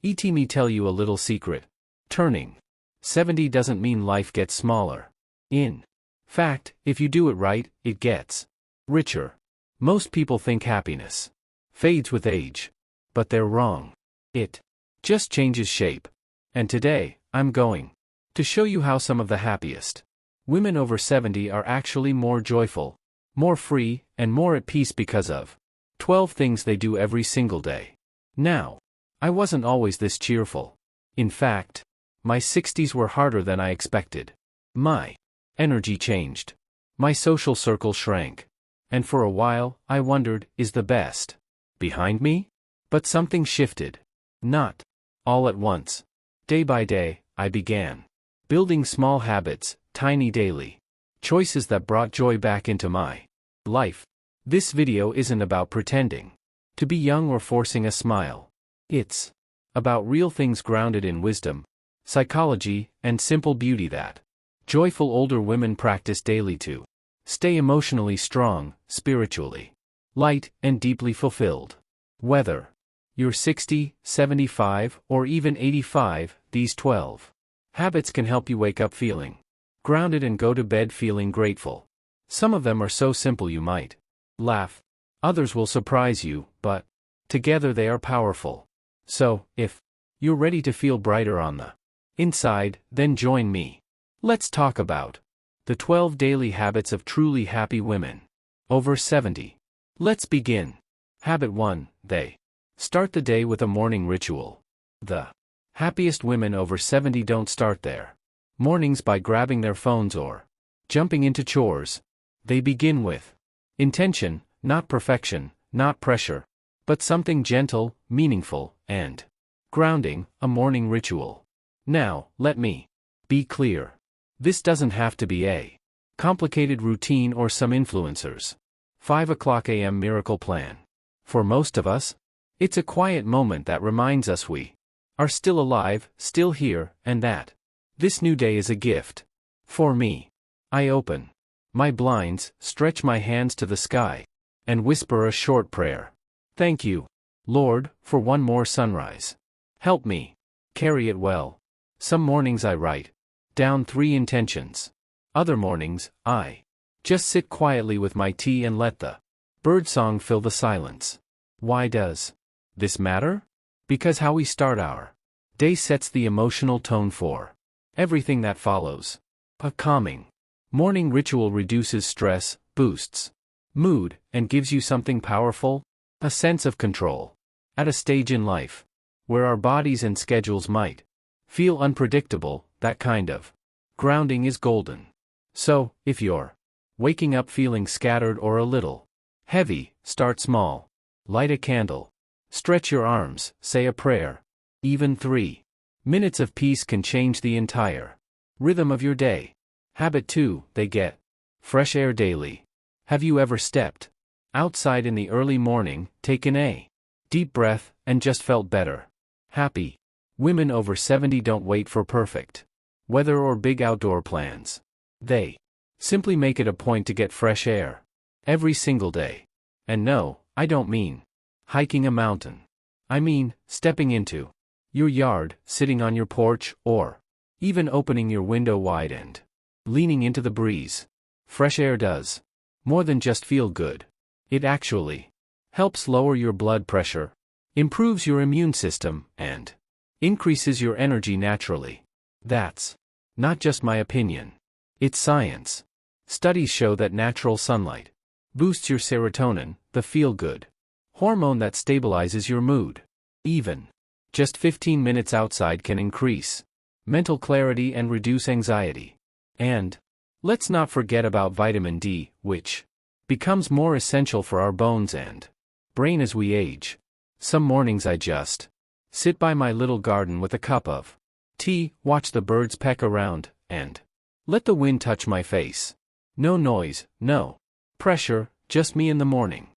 Let me tell you a little secret. Turning 70 doesn't mean life gets smaller. In fact, if you do it right, it gets richer. Most people think happiness fades with age. But they're wrong. It just changes shape. And today, I'm going to show you how some of the happiest women over 70 are actually more joyful, more free, and more at peace because of 12 things they do every single day. Now, I wasn't always this cheerful. In fact, my 60s were harder than I expected. My energy changed. My social circle shrank. And for a while, I wondered, is the best behind me? But something shifted. Not all at once. Day by day, I began building small habits, tiny daily choices that brought joy back into my life. This video isn't about pretending to be young or forcing a smile. It's about real things grounded in wisdom, psychology, and simple beauty that joyful older women practice daily to stay emotionally strong, spiritually light, and deeply fulfilled. Whether you're 60, 75, or even 85, these 12 habits can help you wake up feeling grounded and go to bed feeling grateful. Some of them are so simple you might laugh. Others will surprise you, but together they are powerful. So, if you're ready to feel brighter on the inside, then join me. Let's talk about the 12 daily habits of truly happy women over 70. Let's begin. Habit 1, they start the day with a morning ritual. The happiest women over 70 don't start their mornings by grabbing their phones or jumping into chores. They begin with intention, not perfection, not pressure, but something gentle, meaningful, and grounding, a morning ritual. Now, let me be clear. This doesn't have to be a complicated routine or some influencers' 5 o'clock a.m. miracle plan. For most of us, it's a quiet moment that reminds us we are still alive, still here, and that this new day is a gift. For me, I open my blinds, stretch my hands to the sky, and whisper a short prayer. Thank you, Lord, for one more sunrise. Help me carry it well. Some mornings I write down 3 intentions. Other mornings, I just sit quietly with my tea and let the birdsong fill the silence. Why does this matter? Because how we start our day sets the emotional tone for everything that follows. A calming morning ritual reduces stress, boosts mood, and gives you something powerful, a sense of control. At a stage in life where our bodies and schedules might feel unpredictable, that kind of grounding is golden. So, if you're waking up feeling scattered or a little heavy, start small. Light a candle. Stretch your arms, say a prayer. Even 3 minutes of peace can change the entire rhythm of your day. Habit 2, they get fresh air daily. Have you ever stepped outside in the early morning, taken a deep breath, and just felt better? Happy women over 70 don't wait for perfect weather or big outdoor plans. They simply make it a point to get fresh air every single day. And no, I don't mean hiking a mountain. I mean stepping into your yard, sitting on your porch, or even opening your window wide and leaning into the breeze. Fresh air does more than just feel good. It actually helps lower your blood pressure, improves your immune system, and increases your energy naturally. That's not just my opinion. It's science. Studies show that natural sunlight boosts your serotonin, the feel-good hormone that stabilizes your mood. Even just 15 minutes outside can increase mental clarity and reduce anxiety. And let's not forget about vitamin D, which becomes more essential for our bones and brain as we age. Some mornings I just sit by my little garden with a cup of tea, watch the birds peck around, and let the wind touch my face. No noise, no pressure, just me in the morning.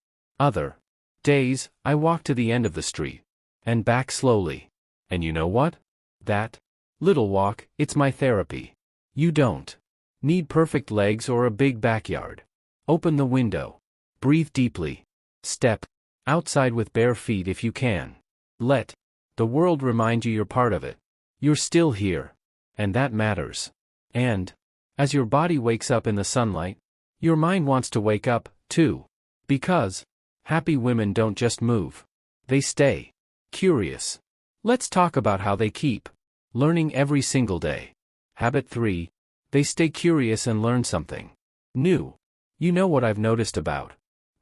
Other days, I walk to the end of the street and back slowly. And you know what? That little walk, it's my therapy. You don't need perfect legs or a big backyard. Open the window. Breathe deeply. Step outside with bare feet if you can. Let The world reminds you you're part of it. You're still here. And that matters. And, as your body wakes up in the sunlight, your mind wants to wake up, too. Because happy women don't just move. They stay curious. Let's talk about how they keep learning every single day. Habit 3. They stay curious and learn something new. You know what I've noticed about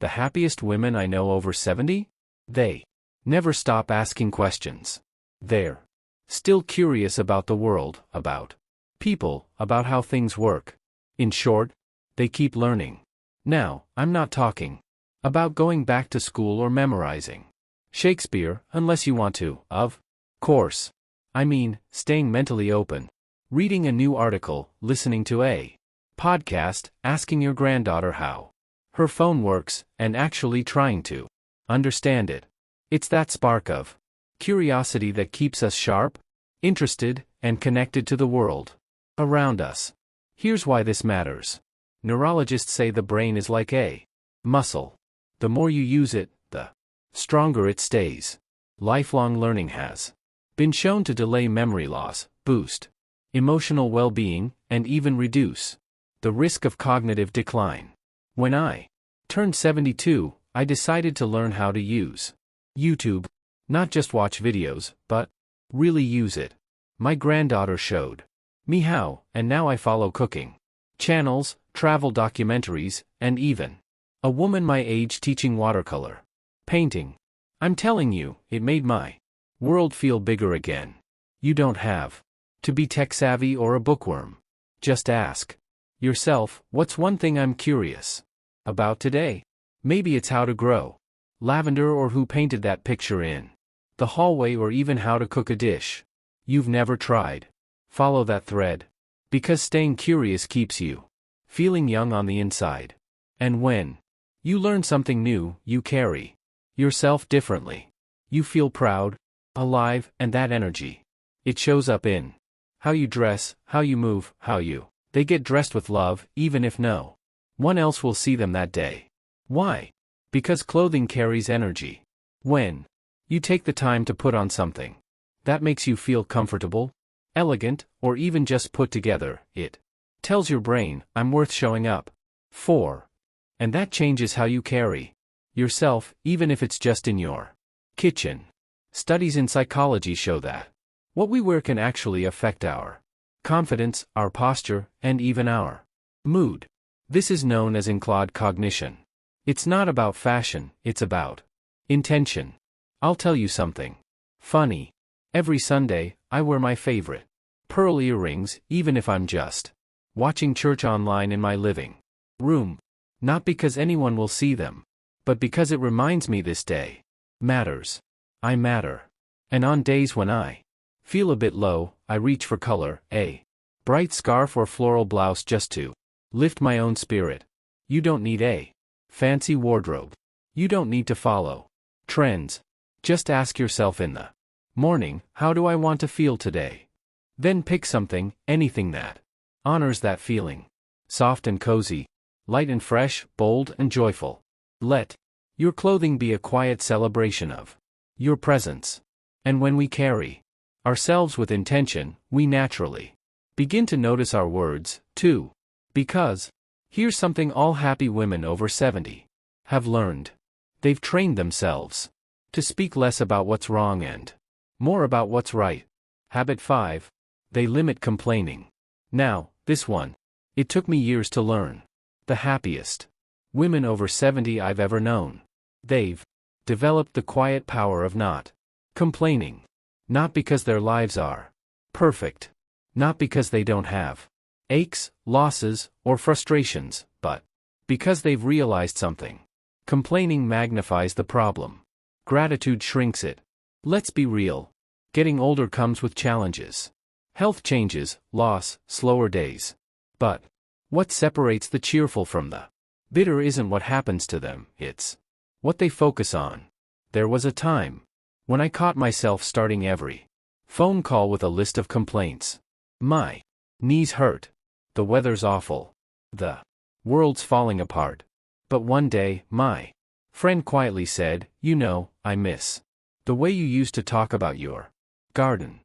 the happiest women I know over 70? They never stop asking questions. They're still curious about the world, about people, about how things work. In short, they keep learning. Now, I'm not talking about going back to school or memorizing Shakespeare, unless you want to, of course. I mean, staying mentally open, reading a new article, listening to a podcast, asking your granddaughter how her phone works, and actually trying to understand it. It's that spark of curiosity that keeps us sharp, interested, and connected to the world around us. Here's why this matters. Neurologists say the brain is like a muscle. The more you use it, the stronger it stays. Lifelong learning has been shown to delay memory loss, boost emotional well-being, and even reduce the risk of cognitive decline. When I turned 72, I decided to learn how to use YouTube. Not just watch videos, but really use it. My granddaughter showed me how, and now I follow cooking channels, travel documentaries, and even a woman my age teaching watercolor painting. I'm telling you, it made my world feel bigger again. You don't have to be tech-savvy or a bookworm. Just ask yourself, what's one thing I'm curious about today? Maybe it's how to grow lavender, or who painted that picture in the hallway, or even how to cook a dish you've never tried. Follow that thread. Because staying curious keeps you feeling young on the inside. And when you learn something new, you carry yourself differently. You feel proud, alive, and that energy, it shows up in how you dress, how you move, how they get dressed with love, even if no one else will see them that day. Why? Because clothing carries energy. When you take the time to put on something that makes you feel comfortable, elegant, or even just put together, it tells your brain, I'm worth showing up for. And that changes how you carry yourself, even if it's just in your kitchen. Studies in psychology show that what we wear can actually affect our confidence, our posture, and even our mood. This is known as in-cloud cognition. It's not about fashion, it's about intention. I'll tell you something funny. Every Sunday, I wear my favorite pearl earrings, even if I'm just watching church online in my living room. Not because anyone will see them, but because it reminds me this day matters. I matter. And on days when I feel a bit low, I reach for color, a bright scarf or floral blouse just to lift my own spirit. You don't need a fancy wardrobe. You don't need to follow trends. Just ask yourself in the morning, how do I want to feel today? Then pick something, anything that honors that feeling. Soft and cozy, light and fresh, bold and joyful. Let your clothing be a quiet celebration of your presence. And when we carry ourselves with intention, we naturally begin to notice our words, too. Because here's something all happy women over 70 have learned. They've trained themselves to speak less about what's wrong and more about what's right. Habit 5. They limit complaining. Now, this one, it took me years to learn. The happiest women over 70 I've ever known. They've developed the quiet power of not complaining. Not because their lives are perfect. Not because they don't have aches, losses, or frustrations, but because they've realized something. Complaining magnifies the problem. Gratitude shrinks it. Let's be real. Getting older comes with challenges. Health changes, loss, slower days. But what separates the cheerful from the bitter isn't what happens to them, it's what they focus on. There was a time when I caught myself starting every phone call with a list of complaints. My knees hurt. The weather's awful. The world's falling apart. But one day, my friend quietly said, you know, I miss The way you used to talk about your garden.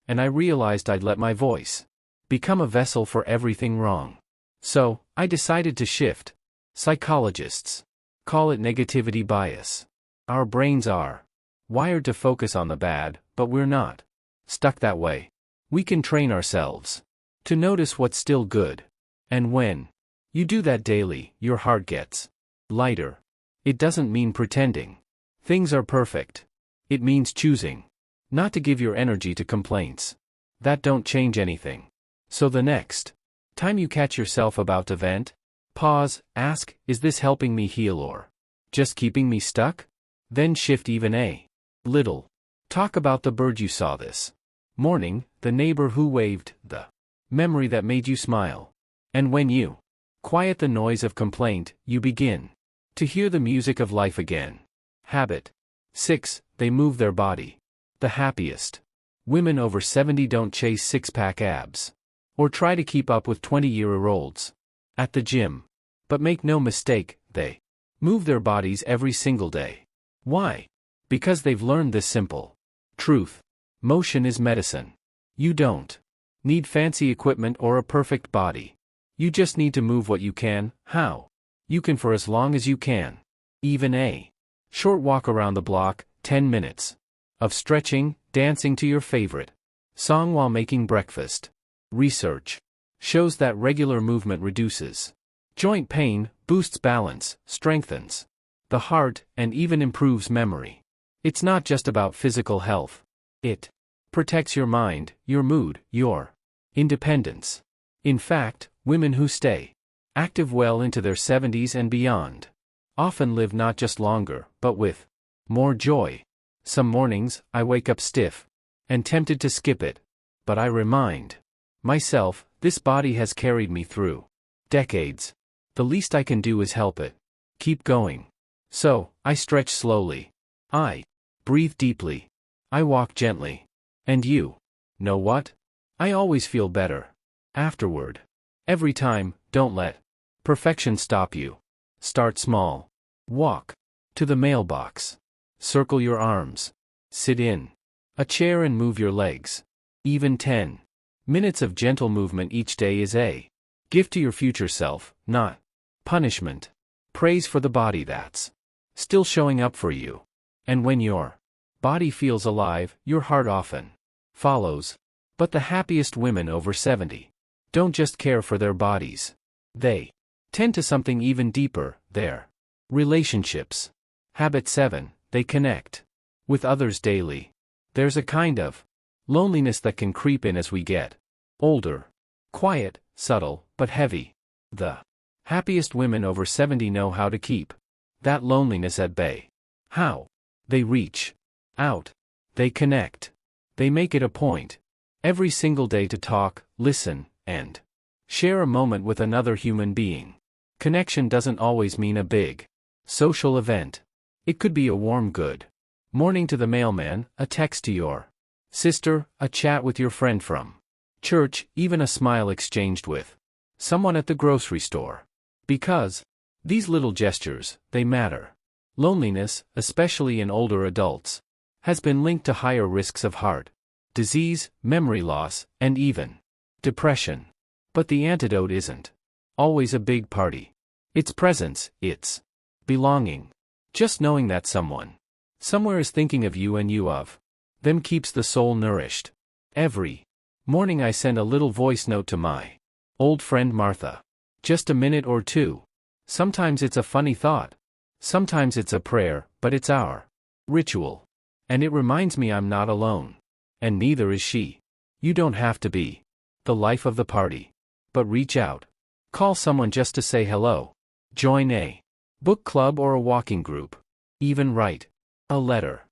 And I realized I'd let my voice become a vessel for everything wrong. So, I decided to shift. Psychologists call it negativity bias. Our brains are wired to focus on the bad, but we're not stuck that way. We can train ourselves to notice what's still good. And when you do that daily, your heart gets lighter. It doesn't mean pretending things are perfect. It means choosing not to give your energy to complaints that don't change anything. So the next time you catch yourself about to vent, pause, ask, is this helping me heal or just keeping me stuck? Then shift even a little. Talk about the bird you saw this morning, the neighbor who waved, the memory that made you smile. And when you quiet the noise of complaint, you begin to hear the music of life again. Habit 6. They move their body. The happiest women over 70 don't chase six-pack abs or try to keep up with 20-year-olds at the gym. But make no mistake, they move their bodies every single day. Why? Because they've learned this simple truth. Motion is medicine. You don't need fancy equipment or a perfect body. You just need to move what you can. How? You can for as long as you can. Even a short walk around the block, 10 minutes of stretching, dancing to your favorite song while making breakfast. Research shows that regular movement reduces joint pain, boosts balance, strengthens the heart, and even improves memory. It's not just about physical health. It protects your mind, your mood, your independence. In fact, women who stay active well into their 70s and beyond often live not just longer, but with more joy. Some mornings, I wake up stiff and tempted to skip it. But I remind myself, this body has carried me through decades. The least I can do is help it keep going. So, I stretch slowly. I breathe deeply. I walk gently. And you know what? I always feel better afterward. Every time. Don't let perfection stop you. Start small. Walk to the mailbox. Circle your arms. Sit in a chair and move your legs. Even 10 minutes of gentle movement each day is a gift to your future self, not punishment. Praise for the body that's still showing up for you. And when your body feels alive, your heart often follows. But the happiest women over 70 don't just care for their bodies. They tend to something even deeper, their relationships. Habit 7. They connect with others daily. There's a kind of loneliness that can creep in as we get older. Quiet, subtle, but heavy. The happiest women over 70 know how to keep that loneliness at bay. How? They reach out. They connect. They make it a point every single day to talk, listen, and share a moment with another human being. Connection doesn't always mean a big social event. It could be a warm good morning to the mailman, a text to your sister, a chat with your friend from church, even a smile exchanged with someone at the grocery store. Because these little gestures, they matter. Loneliness, especially in older adults, has been linked to higher risks of heart disease, memory loss, and even depression. But the antidote isn't always a big party. It's presence, it's belonging. Just knowing that someone somewhere is thinking of you and you of them keeps the soul nourished. Every morning I send a little voice note to my old friend Martha. Just a minute or two. Sometimes it's a funny thought. Sometimes it's a prayer, but it's our ritual. And it reminds me I'm not alone. And neither is she. You don't have to be the life of the party. But reach out. Call someone just to say hello. Join a book club or a walking group. Even write a letter.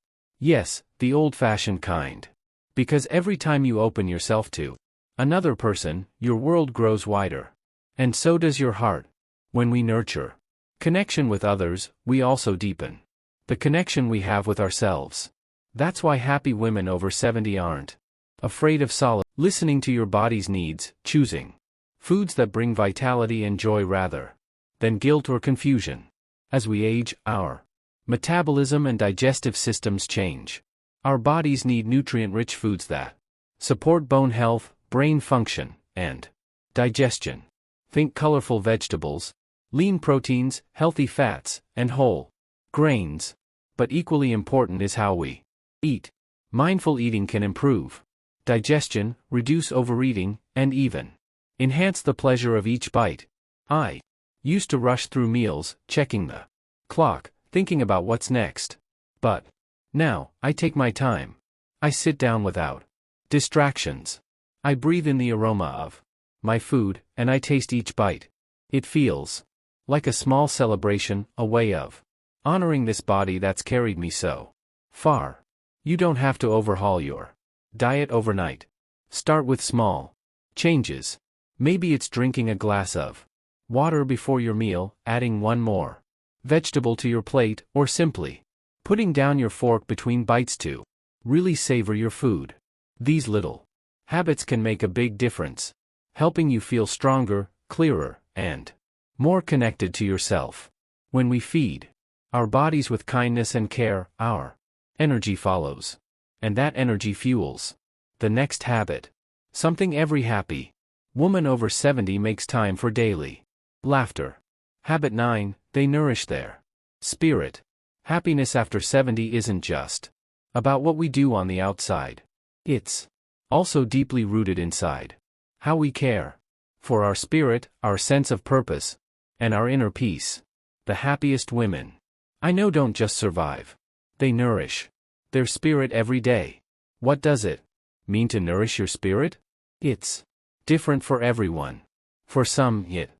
Yes, the old-fashioned kind. Because every time you open yourself to another person, your world grows wider. And so does your heart. When we nurture connection with others, we also deepen the connection we have with ourselves. That's why happy women over 70 aren't afraid of solitude. Listening to your body's needs, choosing foods that bring vitality and joy rather than guilt or confusion. As we age, our metabolism and digestive systems change. Our bodies need nutrient-rich foods that support bone health, brain function, and digestion. Think colorful vegetables, lean proteins, healthy fats, and whole grains. But equally important is how we eat. Mindful eating can improve digestion, reduce overeating, and even enhance the pleasure of each bite. I used to rush through meals, checking the clock, thinking about what's next. But now, I take my time. I sit down without distractions. I breathe in the aroma of my food, and I taste each bite. It feels like a small celebration, a way of honoring this body that's carried me so far. You don't have to overhaul your diet overnight. Start with small changes. Maybe it's drinking a glass of water before your meal, adding one more vegetable to your plate, or simply putting down your fork between bites to really savor your food. These little habits can make a big difference, helping you feel stronger, clearer, and more connected to yourself. When we feed our bodies with kindness and care, our energy follows. And that energy fuels the next habit. Something every happy woman over 70 makes time for: daily laughter. Habit 9, they nourish their spirit. Happiness after 70 isn't just about what we do on the outside. It's also deeply rooted inside. How we care for our spirit, our sense of purpose, and our inner peace. The happiest women I know don't just survive. They nourish their spirit every day. What does it mean to nourish your spirit? It's different for everyone. For some, it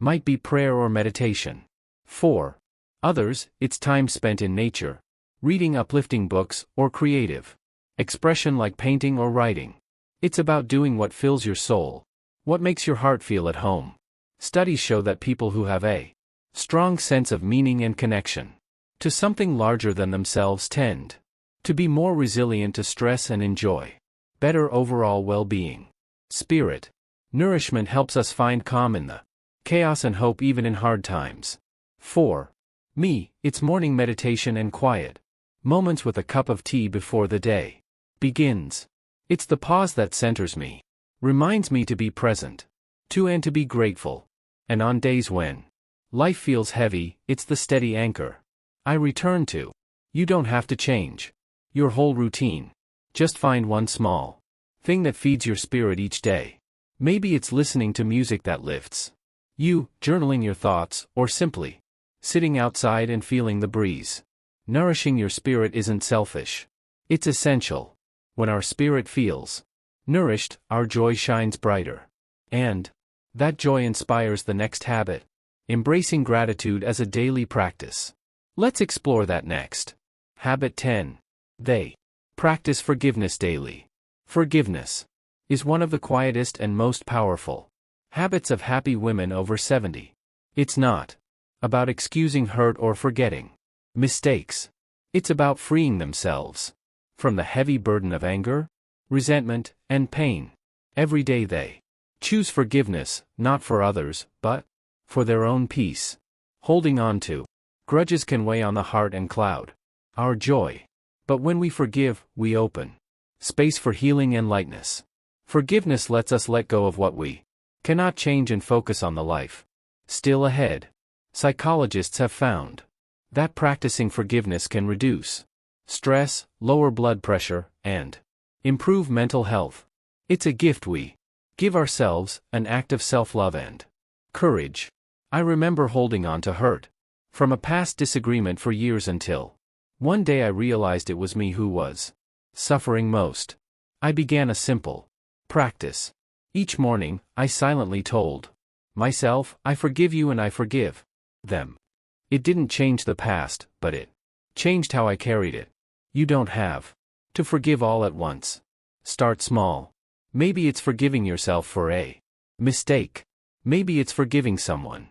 might be prayer or meditation. For others, it's time spent in nature, reading uplifting books, or creative expression like painting or writing. It's about doing what fills your soul, what makes your heart feel at home. Studies show that people who have a strong sense of meaning and connection to something larger than themselves tend to be more resilient to stress and enjoy better overall well-being. Spirit nourishment helps us find calm in the chaos and hope even in hard times. For me, it's morning meditation and quiet moments with a cup of tea before the day begins. It's the pause that centers me, reminds me to be present, and to be grateful. And on days when life feels heavy, it's the steady anchor I return to. You don't have to change your whole routine. Just find one small thing that feeds your spirit each day. Maybe it's listening to music that lifts you, journaling your thoughts, or simply sitting outside and feeling the breeze. Nourishing your spirit isn't selfish. It's essential. When our spirit feels nourished, our joy shines brighter. And that joy inspires the next habit, embracing gratitude as a daily practice. Let's explore that next. Habit 10. They practice forgiveness daily. Forgiveness is one of the quietest and most powerful habits of happy women over 70. It's not about excusing hurt or forgetting mistakes. It's about freeing themselves from the heavy burden of anger, resentment, and pain. Every day they choose forgiveness, not for others, but for their own peace. Holding on to grudges can weigh on the heart and cloud our joy. But when we forgive, we open space for healing and lightness. Forgiveness lets us let go of what we cannot change and focus on the life still ahead. Psychologists have found that practicing forgiveness can reduce stress, lower blood pressure, and improve mental health. It's a gift we give ourselves, an act of self-love and courage. I remember holding on to hurt from a past disagreement for years until one day I realized it was me who was suffering most. I began a simple practice. Each morning, I silently told myself, I forgive you and I forgive them. It didn't change the past, but it changed how I carried it. You don't have to forgive all at once. Start small. Maybe it's forgiving yourself for a mistake. Maybe it's forgiving someone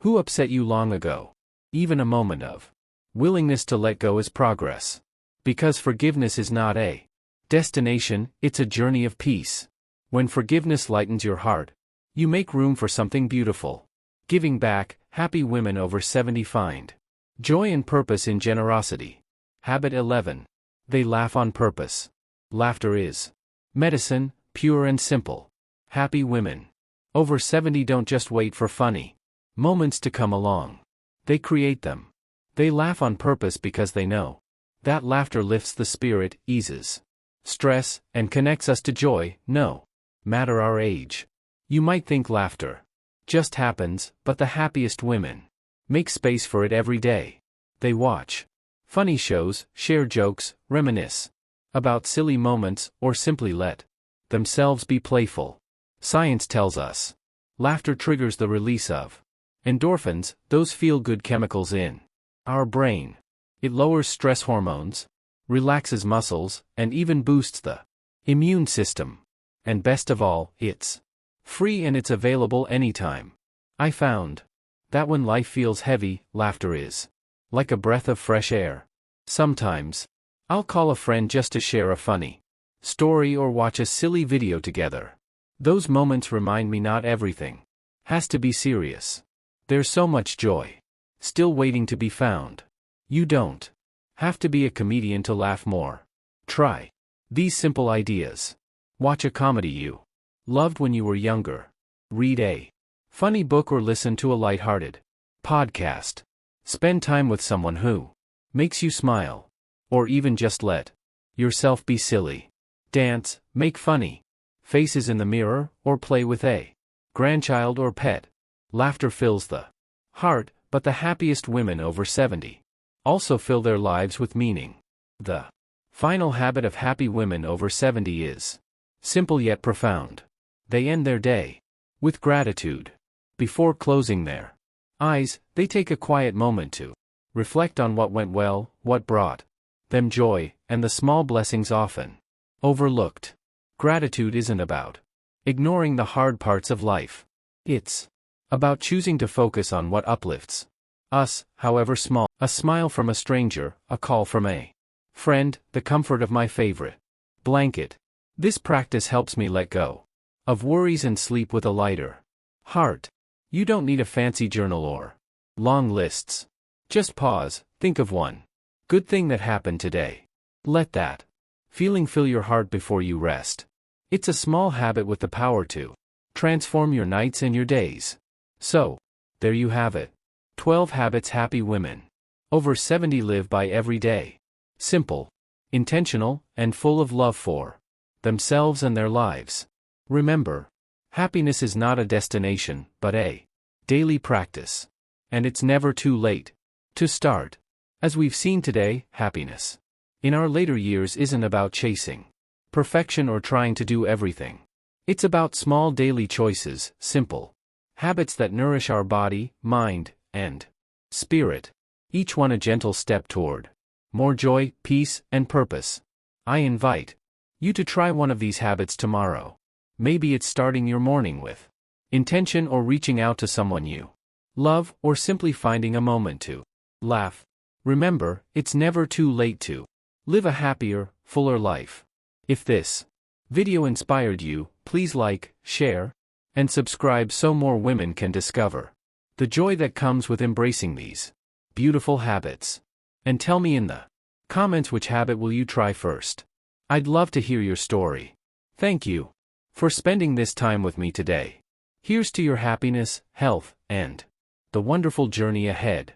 who upset you long ago. Even a moment of willingness to let go is progress. Because forgiveness is not a destination, it's a journey of peace. When forgiveness lightens your heart, you make room for something beautiful. Giving back, happy women over 70 find joy and purpose in generosity. Habit 11. They laugh on purpose. Laughter is medicine, pure and simple. Happy women over 70 don't just wait for funny moments to come along. They create them. They laugh on purpose because they know that laughter lifts the spirit, eases stress, and connects us to joy, no matter our age. You might think laughter just happens, but the happiest women make space for it every day. They watch funny shows, share jokes, reminisce about silly moments, or simply let themselves be playful. Science tells us laughter triggers the release of endorphins, those feel-good chemicals in our brain. It lowers stress hormones, relaxes muscles, and even boosts the immune system. And best of all, it's free and it's available anytime. I found that when life feels heavy, laughter is like a breath of fresh air. Sometimes I'll call a friend just to share a funny story or watch a silly video together. Those moments remind me not everything has to be serious. There's so much joy still waiting to be found. You don't have to be a comedian to laugh more. Try these simple ideas. Watch a comedy you loved when you were younger. Read a funny book or listen to a lighthearted podcast. Spend time with someone who makes you smile. Or even just let yourself be silly. Dance, make funny faces in the mirror, or play with a grandchild or pet. Laughter fills the heart, but the happiest women over 70 also fill their lives with meaning. The final habit of happy women over 70 is simple yet profound. They end their day with gratitude. Before closing their eyes, they take a quiet moment to reflect on what went well, what brought them joy, and the small blessings often overlooked. Gratitude isn't about ignoring the hard parts of life. It's about choosing to focus on what uplifts us, however small. A smile from a stranger, a call from a friend, the comfort of my favorite blanket. This practice helps me let go of worries and sleep with a lighter heart. You don't need a fancy journal or long lists. Just pause, think of one good thing that happened today. Let that feeling fill your heart before you rest. It's a small habit with the power to transform your nights and your days. So, there you have it. 12 habits happy women over 70 live by every day. Simple, intentional, and full of love for themselves and their lives. Remember, happiness is not a destination, but a daily practice. And it's never too late to start. As we've seen today, happiness in our later years isn't about chasing perfection or trying to do everything. It's about small daily choices, simple habits that nourish our body, mind, and spirit. Each one a gentle step toward more joy, peace, and purpose. I invite you to try one of these habits tomorrow. Maybe it's starting your morning with intention, or reaching out to someone you love, or simply finding a moment to laugh. Remember, it's never too late to live a happier, fuller life. If this video inspired you, please like, share, and subscribe so more women can discover the joy that comes with embracing these beautiful habits. And tell me in the comments, which habit will you try first? I'd love to hear your story. Thank you for spending this time with me today. Here's to your happiness, health, and the wonderful journey ahead.